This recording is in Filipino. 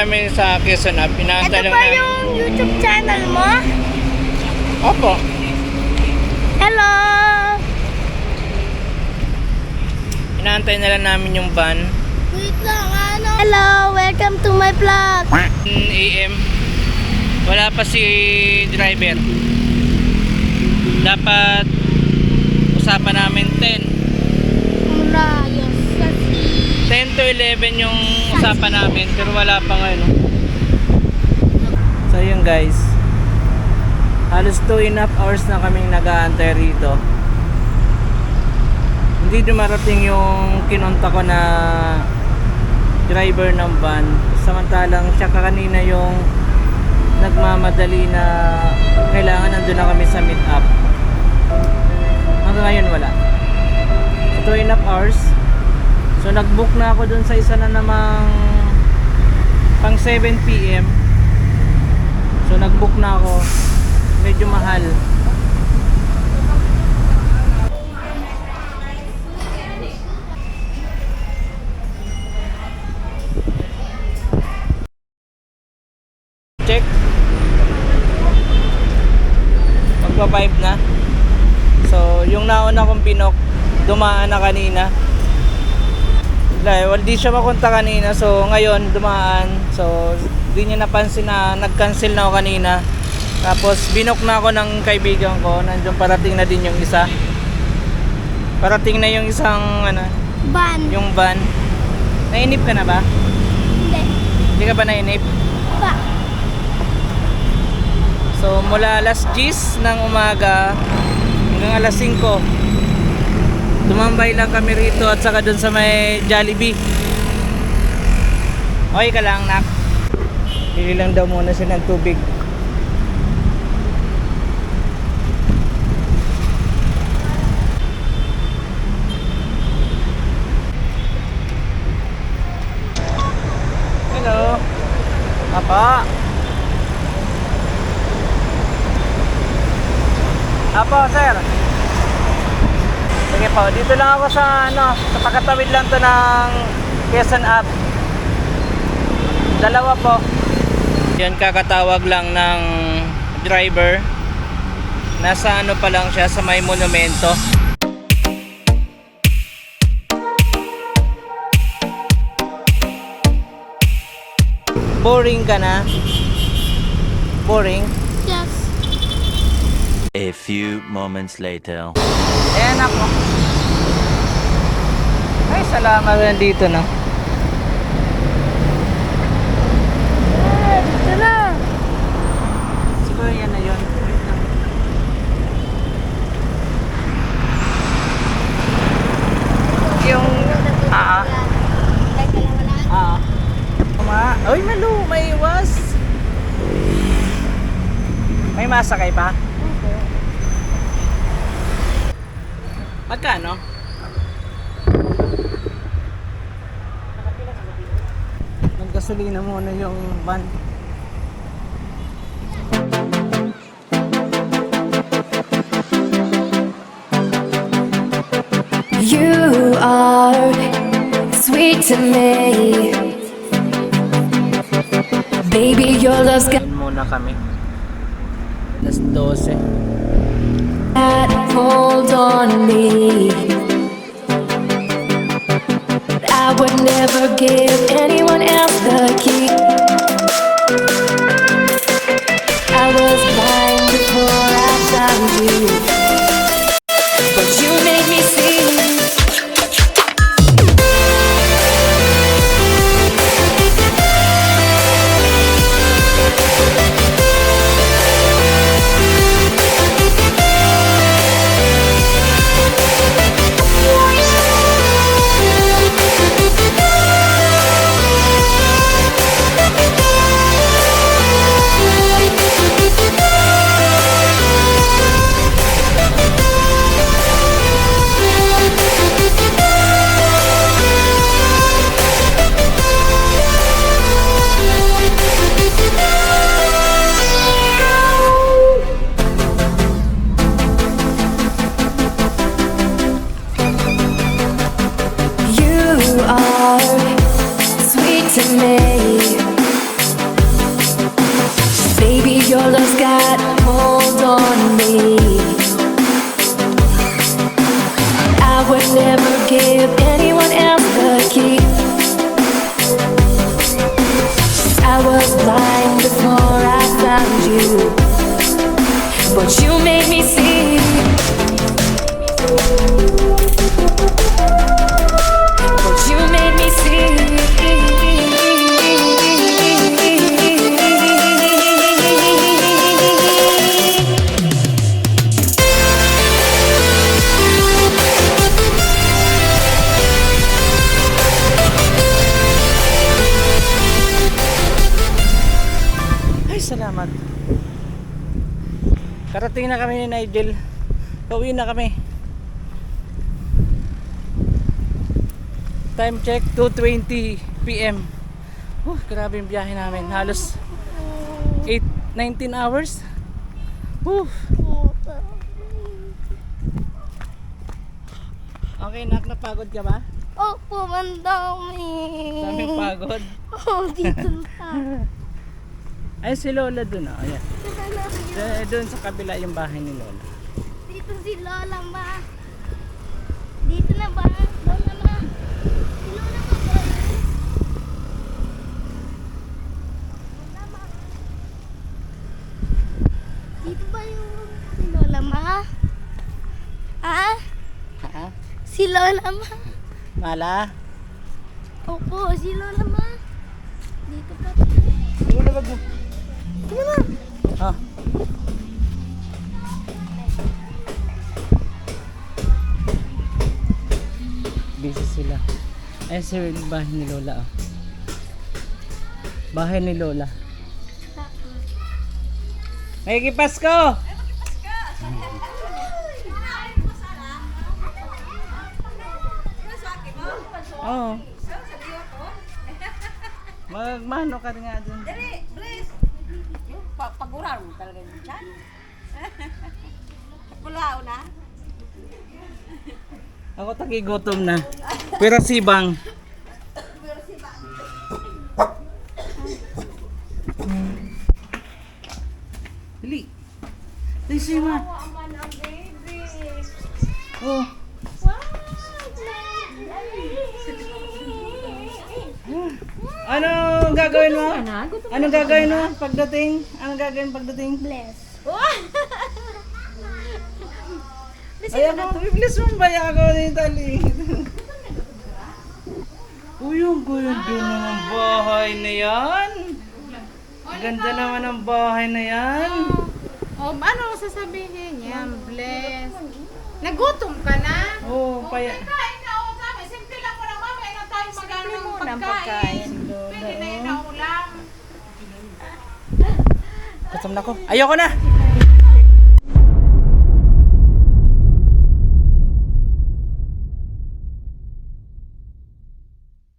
namin sa Quezon Up. Inaantay Ito lang pa namin. yung YouTube channel mo? Opo. Hello! Inaantay na lang namin yung van. Wait lang, ano? Hello! Welcome to my vlog! AM. Wala pa si driver. Dapat usapan namin 10. Mura, yes. 10 to 11 yung usapan namin, pero wala pa ngayon. So yun guys, halos 2.5 hours na kaming nag-aantay rito. Hindi dumarating yung kinonta ko na driver ng van, samantalang siya kanina yung nagmamadali na kailangan nandun na kami sa meet up. Hanggang ngayon wala. 2.5 hours. So nag-book na ako dun sa isa na namang pang 7 PM. So nag-book na ako. Medyo mahal. Check. Magpa 5 na. So yung nauna kong binok, dumaan na kanina. Well, di siya makunta kanina, so ngayon dumaan. So di niya napansin na nag-cancel na ako kanina. Tapos binok na ako ng kaibigan ko. Nandiyan parating na din yung isa. Parating na yung isang ano, Van. yung van. Nainip ka na ba? Hindi. Hindi ka ba nainip? Pa. So mula alas 10 ng umaga hanggang alas 5 tumambay lang kami rito at saka dun sa may Jollibee. Okay ka lang, nak? Bili lang daw muna siya ng tubig. Hello. Apa? Apo, sir. Sige po, dito lang ako sa ano, sa pagkatawid lang to ng Quezon Up. Dalawa po. Yan, kakatawag lang ng driver. Nasa ano pa lang siya, sa may monumento. Boring ka na? Boring? Yes. A few moments later. Ayan ako. Ay, salamat na dito, no? Dito na. Siguro yan na yun. Wait lang. Yung... Ay, malo, may iwas. May masakay pa? Magkano? Naggasolina muna yung van. You are sweet to me, baby. Your love's got Yan muna kami. Alas 12. that hold on me. I would never give anyone else the key. I was blind before I found you, but you made me see. Karating na kami ni Nigel. Pauwi na kami. Time check 2:20 PM. Grabe yung biyahe namin. Halos 19 hours. Okay, napagod ka ba? Opo, mandami. Daming pagod. Oh, dito na. Ay, si Lola dun. Oh, ayan. Doon sa kabila yung bahay ni Lola. Dito si Lola, ma. Dito na ba? Lola, ma. Si Lola ma ba? Lola, ma. Dito ba yung si Lola, ma? Ah? Ha? Si Lola, ma. Mala? Opo, si Lola, ma. Dito pa. Lola, wag mo. Ano ma? Ah. Busy sila. Ay, sir, bahay ni Lola. Oh. Bahay ni Lola. May Pasko! Oo. Magmano ka nga dun. Dali, please. Yung pagurar mo talaga yung chan. Pulao na. Ako tagigutom na. Pero sibang. Dali. Dali siya ma. Oh. Anong gagawin mo? Anong gagawin mo pagdating? Anong gagawin pagdating? Bless. Ay ako, i-bless mo ba ako ni Tali? Uy, ang ganda naman bahay na yan. Ganda naman ang bahay na yan. Ano sasabihin niya? Bless. Nagutom ka na? Oh, paya. Kain na o kami. Simple lang mo na mama. Ina tayo magandang pagkain. Pwede na yun ang ulam. Gutom na ko. Ayoko na.